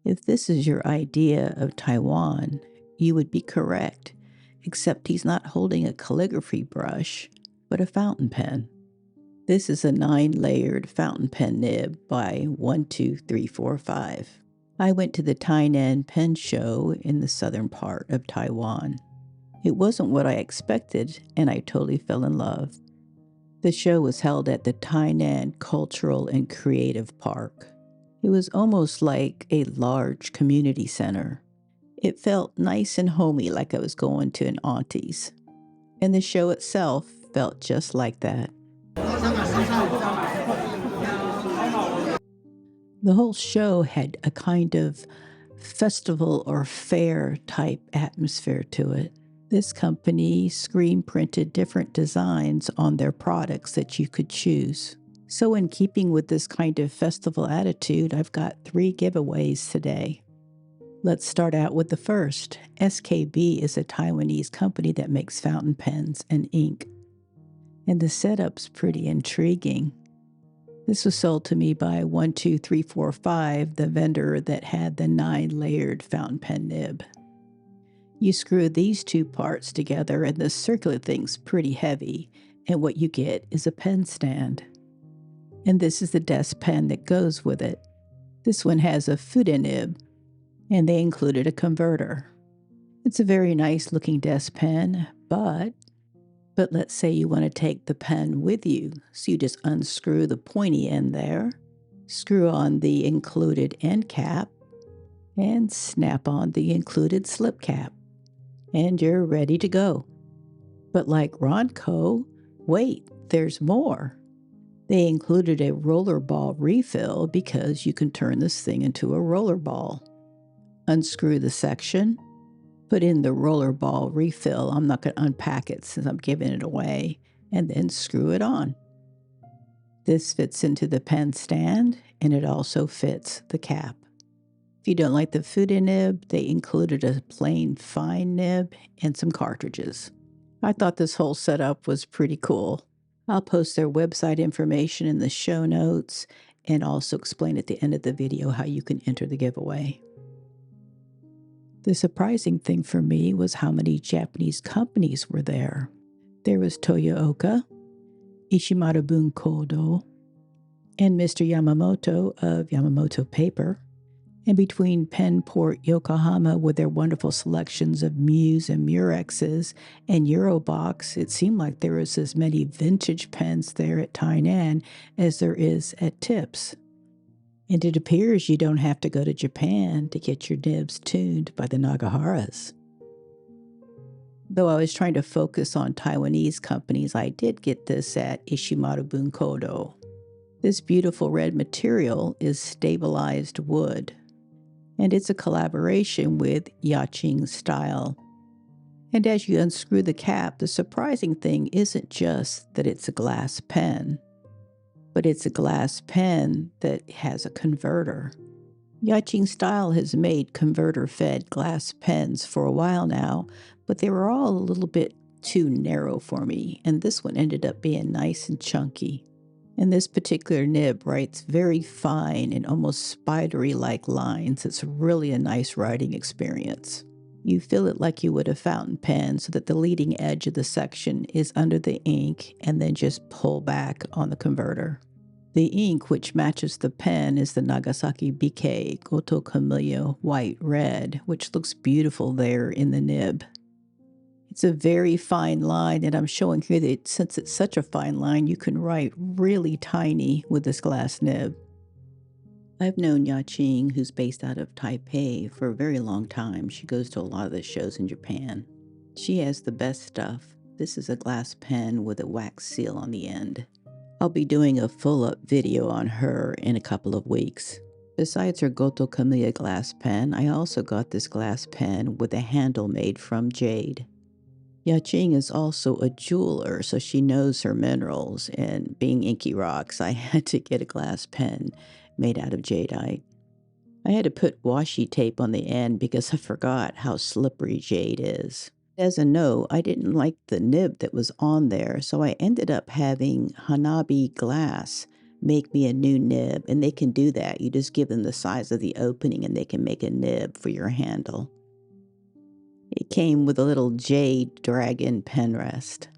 If this is your idea of Taiwan, you would be correct, except he's not holding a calligraphy brush, but a fountain pen. This is a 9-layered fountain pen nib by 12345. I went to the Tainan Pen show in the southern part of Taiwan. It wasn't what I expected, and I totally fell in love. The show was held at the Tainan Cultural and Creative Park. It was almost like a large community center. It felt nice and homey, like I was going to an auntie's. And the show itself felt just like that. The whole show had a kind of festival or fair type atmosphere to it. This company screen printed different designs on their products that you could choose. So in keeping with this kind of festival attitude, I've got 3 giveaways today. Let's start out with the first. SKB is a Taiwanese company that makes fountain pens and ink. And the setup's pretty intriguing. This was sold to me by 12345, the vendor that had the 9-layered fountain pen nib. You screw these 2 parts together and the circular thing's pretty heavy, and what you get is a pen stand. And this is the desk pen that goes with it. This one has a fude nib, and they included a converter. It's a very nice looking desk pen, but let's say you want to take the pen with you, so you just unscrew the pointy end there, screw on the included end cap, and snap on the included slip cap. And you're ready to go. But like Ronco, wait, there's more. They included a rollerball refill because you can turn this thing into a rollerball. Unscrew the section, put in the rollerball refill. I'm not going to unpack it since I'm giving it away, and then screw it on. This fits into the pen stand, and it also fits the cap. If you don't like the fude nib, they included a plain fine nib and some cartridges. I thought this whole setup was pretty cool. I'll post their website information in the show notes and also explain at the end of the video how you can enter the giveaway. The surprising thing for me was how many Japanese companies were there. There was Toyooka, Ishimarubunkodo, and Mr. Yamamoto of Yamamoto Paper. And between Penport, Yokohama, with their wonderful selections of Muse and Murexes, and Eurobox, it seemed like there was as many vintage pens there at Tainan as there is at Tips. And it appears you don't have to go to Japan to get your nibs tuned by the Nagaharas. Though I was trying to focus on Taiwanese companies, I did get this at Ishimarubunkodo. This beautiful red material is stabilized wood, and it's a collaboration with Yaching style. And as you unscrew the cap, the surprising thing isn't just that it's a glass pen, but it's a glass pen that has a converter. Yaching style has made converter-fed glass pens for a while now, but they were all a little bit too narrow for me, and this one ended up being nice and chunky. And this particular nib writes very fine and almost spidery-like lines. It's really a nice writing experience. You feel it like you would a fountain pen so that the leading edge of the section is under the ink and then just pull back on the converter. The ink which matches the pen is the Nagasaki Bike Goto Camellia White Red, which looks beautiful there in the nib. It's a very fine line, and I'm showing here that since it's such a fine line, you can write really tiny with this glass nib. I've known Yaching, who's based out of Taipei, for a very long time. She goes to a lot of the shows in Japan. She has the best stuff. This is a glass pen with a wax seal on the end. I'll be doing a full-up video on her in a couple of weeks. Besides her Goto Camellia glass pen, I also got this glass pen with a handle made from Jade. Yaching is also a jeweler, so she knows her minerals, and being Inky Rocks, I had to get a glass pen made out of jadeite. I had to put washi tape on the end because I forgot how slippery jade is. As a note, I didn't like the nib that was on there, so I ended up having Hanabi glass make me a new nib, and they can do that. You just give them the size of the opening and they can make a nib for your handle. It came with a little Jade dragon pen rest.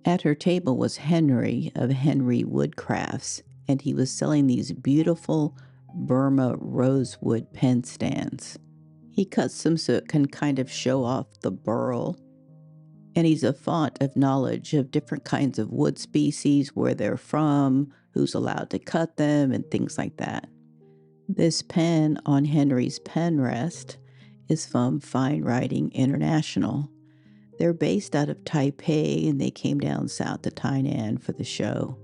At her table was Henry of Henry Woodcrafts, and he was selling these beautiful Burma Rosewood Pen Stands. He cuts them so it can kind of show off the burl, and he's a font of knowledge of different kinds of wood species, where they're from, who's allowed to cut them, and things like that. This pen on Henry's pen rest is from Fine Writing International. They're based out of Taipei, and they came down south to Tainan for the show.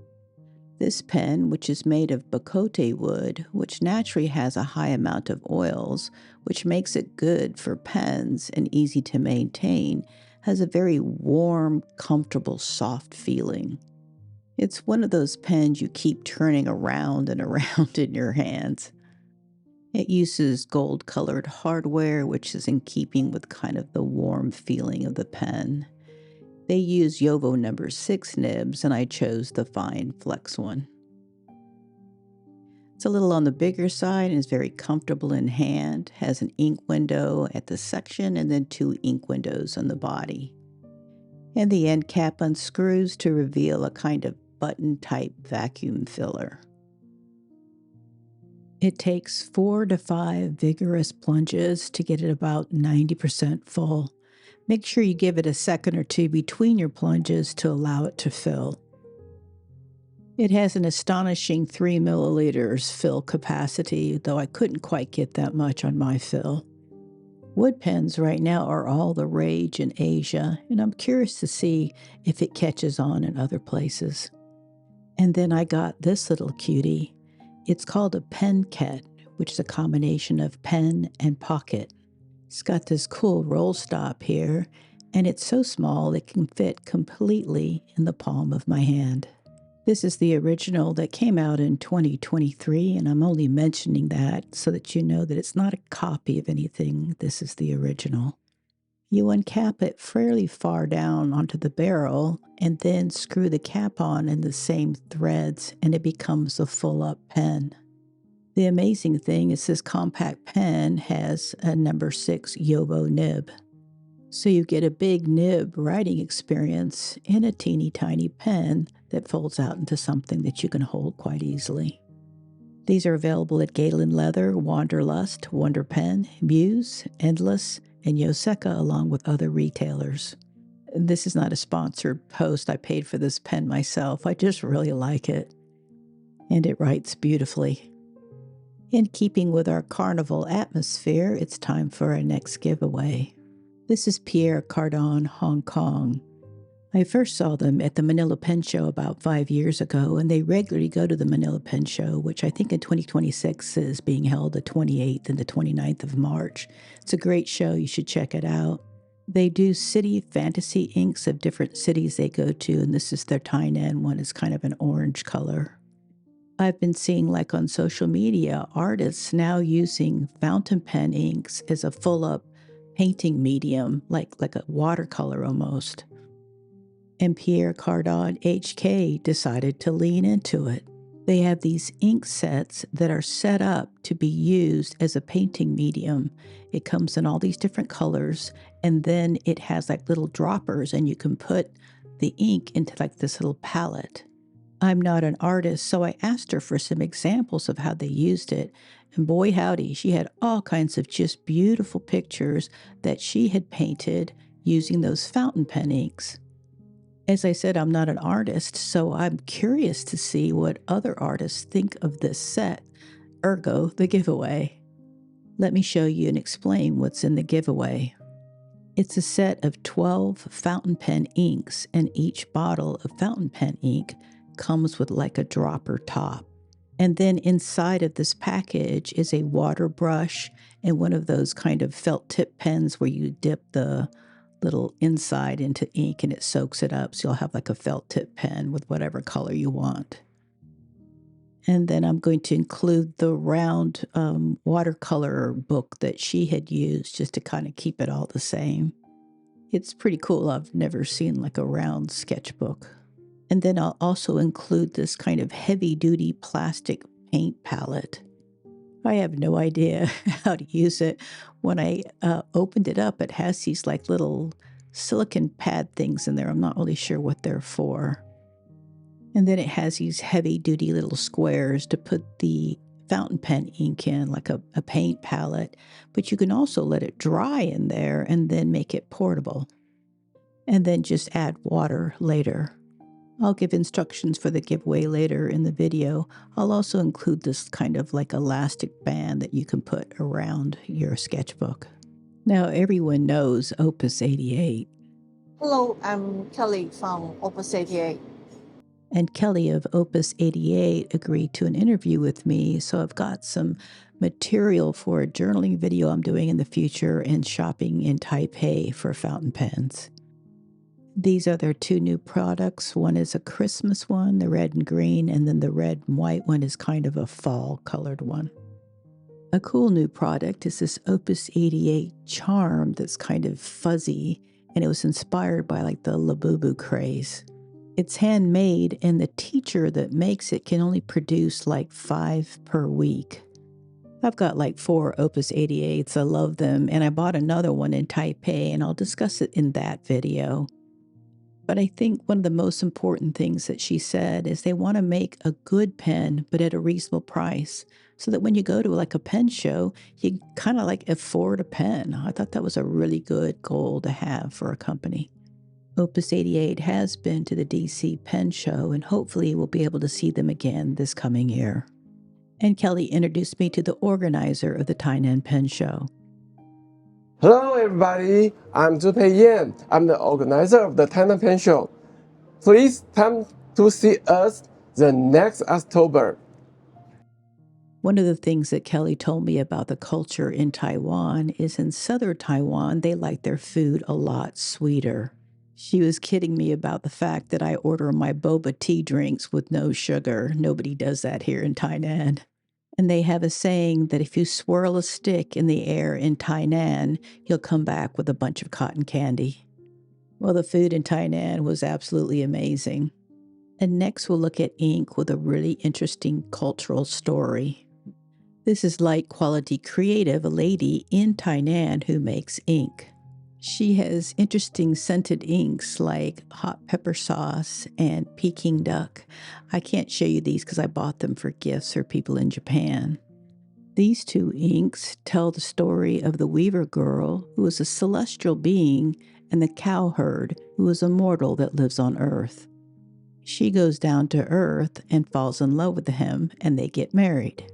This pen, which is made of Bocote wood, which naturally has a high amount of oils, which makes it good for pens and easy to maintain, has a very warm, comfortable, soft feeling. It's one of those pens you keep turning around and around in your hands. It uses gold-colored hardware, which is in keeping with kind of the warm feeling of the pen. They use Yovo number 6 nibs, and I chose the fine flex one. It's a little on the bigger side and is very comfortable in hand, has an ink window at the section and then 2 ink windows on the body. And the end cap unscrews to reveal a kind of button-type vacuum filler. It takes 4 to 5 vigorous plunges to get it about 90% full. Make sure you give it a second or two between your plunges to allow it to fill. It has an astonishing 3 milliliters fill capacity, though I couldn't quite get that much on my fill. Wood pens right now are all the rage in Asia, and I'm curious to see if it catches on in other places. And then I got this little cutie. It's called a Pencket, which is a combination of pen and pocket. It's got this cool roll stop here, and it's so small it can fit completely in the palm of my hand. This is the original that came out in 2023, and I'm only mentioning that so that you know that it's not a copy of anything. This is the original. You uncap it fairly far down onto the barrel and then screw the cap on in the same threads, and it becomes a full-up pen. The amazing thing is this compact pen has a number 6 Yovo nib. So you get a big nib writing experience in a teeny tiny pen that folds out into something that you can hold quite easily. These are available at Galen Leather, Wanderlust, Wonder Pen, Muse, Endless, and Yoseka, along with other retailers. This is not a sponsored post. I paid for this pen myself. I just really like it. And it writes beautifully. In keeping with our carnival atmosphere, it's time for our next giveaway. This is Pierre, Cardin, Hong Kong. I first saw them at the Manila Pen Show about 5 years ago, and they regularly go to the Manila Pen Show, which I think in 2026 is being held the 28th and the 29th of March. It's a great show. You should check it out. They do city fantasy inks of different cities they go to, and this is their Tainan one. It's kind of an orange color. I've been seeing, like on social media, artists now using fountain pen inks as a full-up painting medium, like a watercolor almost. And Pierre Cardin HK decided to lean into it. They have these ink sets that are set up to be used as a painting medium. It comes in all these different colors, and then it has like little droppers, and you can put the ink into like this little palette. I'm not an artist, so I asked her for some examples of how they used it. And boy howdy, she had all kinds of just beautiful pictures that she had painted using those fountain pen inks. As I said, I'm not an artist, so I'm curious to see what other artists think of this set, ergo the giveaway. Let me show you and explain what's in the giveaway. It's a set of 12 fountain pen inks, and each bottle of fountain pen ink comes with like a dropper top. And then inside of this package is a water brush and one of those kind of felt tip pens where you dip the little inside into ink and it soaks it up. So you'll have like a felt tip pen with whatever color you want. And then I'm going to include the round watercolor book that she had used just to kind of keep it all the same. It's pretty cool. I've never seen like a round sketchbook. And then I'll also include this kind of heavy-duty plastic paint palette. I have no idea how to use it. When I opened it up, it has these like little silicone pad things in there. I'm not really sure what they're for. And then it has these heavy-duty little squares to put the fountain pen ink in, like a paint palette. But you can also let it dry in there and then make it portable. And then just add water later. I'll give instructions for the giveaway later in the video. I'll also include this kind of like elastic band that you can put around your sketchbook. Now everyone knows OPUS 88. Hello, I'm Kelly from OPUS 88. And Kelly of OPUS 88 agreed to an interview with me, so I've got some material for a journaling video I'm doing in the future and shopping in Taipei for fountain pens. These are their two new products. One is a Christmas one, the red and green, and then the red and white one is kind of a fall colored one. A cool new product is this OPUS 88 charm that's kind of fuzzy, and it was inspired by like the Labubu craze. It's handmade, and the teacher that makes it can only produce like 5 per week. I've got like 4 OPUS 88s. I love them, and I bought another one in Taipei, and I'll discuss it in that video. But I think one of the most important things that she said is they want to make a good pen, but at a reasonable price, so that when you go to like a pen show, you kind of like afford a pen. I thought that was a really good goal to have for a company. OPUS 88 has been to the DC Pen Show, and hopefully we'll be able to see them again this coming year. And Kelly introduced me to the organizer of the Tainan Pen Show. Hello everybody, I'm Pierre. I'm the organizer of the Tainan Pen Show. Please come to see us the next October. One of the things that Kelly told me about the culture in Taiwan is in southern Taiwan, they like their food a lot sweeter. She was kidding me about the fact that I order my boba tea drinks with no sugar. Nobody does that here in Tainan. And they have a saying that if you swirl a stick in the air in Tainan, you'll come back with a bunch of cotton candy. Well, the food in Tainan was absolutely amazing. And next we'll look at ink with a really interesting cultural story. This is Light Quality Creative, a lady in Tainan who makes ink. She has interesting scented inks like hot pepper sauce and Peking duck. I can't show you these because I bought them for gifts for people in Japan. These 2 inks tell the story of the Weaver Girl, who is a celestial being, and the Cowherd, who is a mortal that lives on Earth. She goes down to Earth and falls in love with him, and they get married.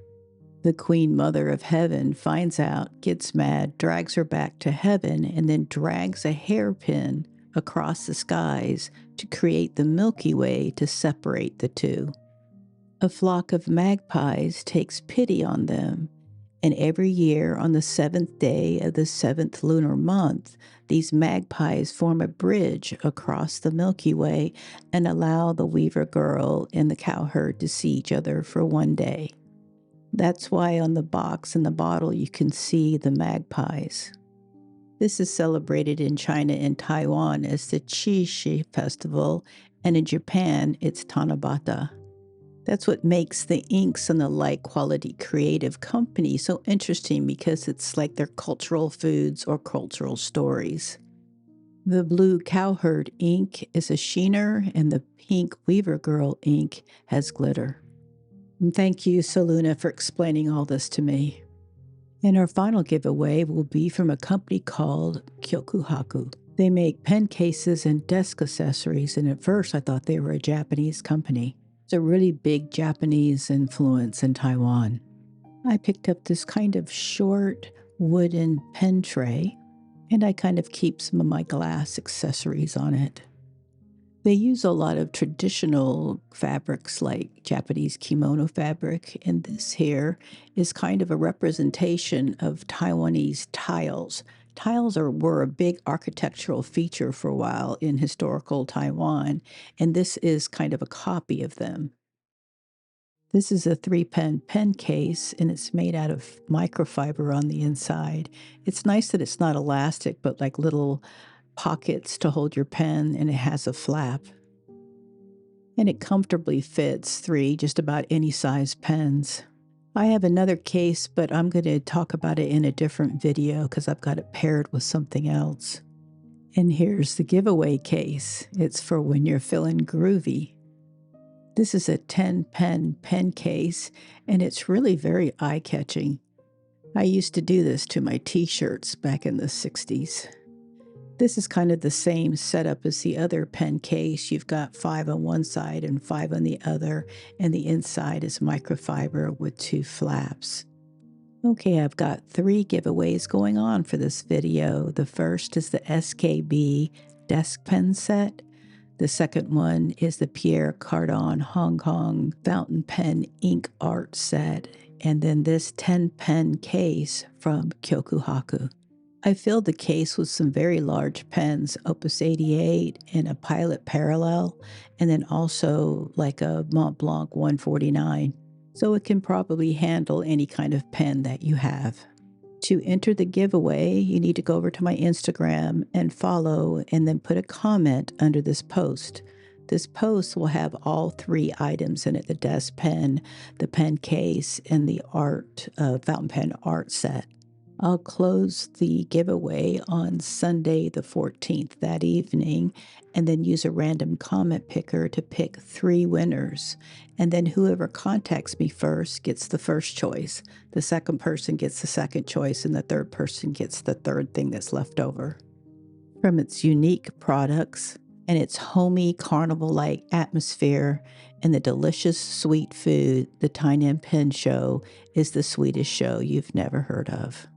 The Queen Mother of Heaven finds out, gets mad, drags her back to heaven, and then drags a hairpin across the skies to create the Milky Way to separate the two. A flock of magpies takes pity on them, and every year on the 7th day of the 7th lunar month, these magpies form a bridge across the Milky Way and allow the Weaver Girl and the Cowherd to see each other for one day. That's why on the box and the bottle you can see the magpies. This is celebrated in China and Taiwan as the Qixi Festival, and in Japan it's Tanabata. That's what makes the inks and the Light Quality Creative Company so interesting, because it's like their cultural foods or cultural stories. The blue Cowherd ink is a sheener, and the pink Weaver Girl ink has glitter. And thank you, Saluna, for explaining all this to me. And our final giveaway will be from a company called Kyokuhaku. They make pen cases and desk accessories, and at first I thought they were a Japanese company. It's a really big Japanese influence in Taiwan. I picked up this kind of short wooden pen tray, and I kind of keep some of my glass accessories on it. They use a lot of traditional fabrics like Japanese kimono fabric, and this here is kind of a representation of Taiwanese tiles. Tiles were a big architectural feature for a while in historical Taiwan, and this is kind of a copy of them. This is a 3-pen pen case, and it's made out of microfiber on the inside. It's nice that it's not elastic, but like little pockets to hold your pen, and it has a flap. and it comfortably fits 3 just about any size pens. I have another case, but I'm going to talk about it in a different video because I've got it paired with something else. And here's the giveaway case. It's for when you're feeling groovy. This is a 10-pen pen case, and it's really very eye-catching. I used to do this to my t-shirts back in the 60s. This is kind of the same setup as the other pen case. You've got 5 on one side and 5 on the other, and the inside is microfiber with 2 flaps. Okay, I've got 3 giveaways going on for this video. The first is the SKB desk pen set. The second one is the Pierre Cardin Hong Kong fountain pen ink art set. And then this 10-pen case from Kyokuhaku. I filled the case with some very large pens, OPUS 88 and a Pilot Parallel, and then also like a Mont Blanc 149. So it can probably handle any kind of pen that you have. To enter the giveaway, you need to go over to my Instagram and follow, and then put a comment under this post. This post will have all 3 items in it: the desk pen, the pen case, and the fountain pen art set. I'll close the giveaway on Sunday the 14th that evening, and then use a random comment picker to pick 3 winners. And then whoever contacts me first gets the first choice, the second person gets the second choice, and the third person gets the third thing that's left over. From its unique products and its homey carnival-like atmosphere and the delicious sweet food, the Tainan Pen show is the sweetest show you've never heard of.